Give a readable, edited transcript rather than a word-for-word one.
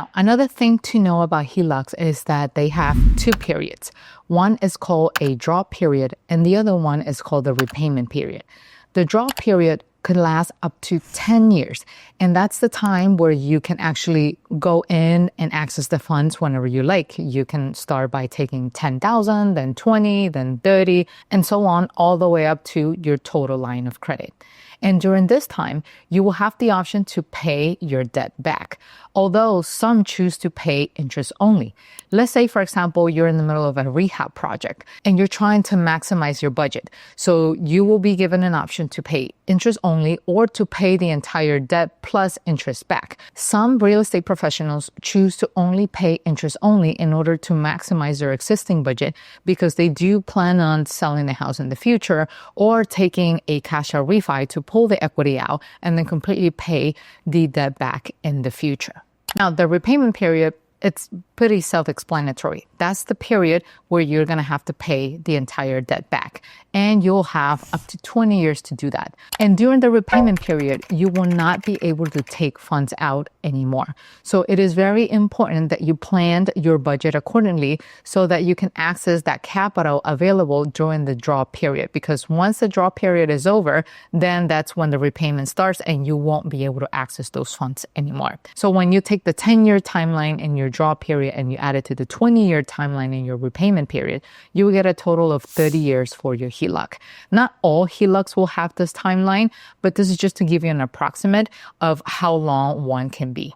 Now, another thing to know about HELOCs is that they have two periods. One is called a draw period, and the other one is called the repayment period. The draw period could last up to 10 years. And that's the time where you can actually go in and access the funds whenever you like. You can start by taking 10,000, then 20, then 30, and so on, all the way up to your total line of credit. And during this time, you will have the option to pay your debt back, although some choose to pay interest only. Let's say, for example, you're in the middle of a rehab project and you're trying to maximize your budget. So you will be given an option to pay interest only or to pay the entire debt plus interest back. Some real estate professionals choose to only pay interest only in order to maximize their existing budget because they do plan on selling the house in the future or taking a cash out refi to pull the equity out and then completely pay the debt back in the future. Now, the repayment period, it's pretty self-explanatory. That's the period where you're going to have to pay the entire debt back. And you'll have up to 20 years to do that. And during the repayment period, you will not be able to take funds out anymore. So it is very important that you planned your budget accordingly so that you can access that capital available during the draw period. Because once the draw period is over, then that's when the repayment starts and you won't be able to access those funds anymore. So when you take the 10-year timeline in your draw period and you add it to the 20-year timeline in your repayment period, you will get a total of 30 years for your HELOC. Not all HELOCs will have this timeline, but this is just to give you an approximate of how long one can be.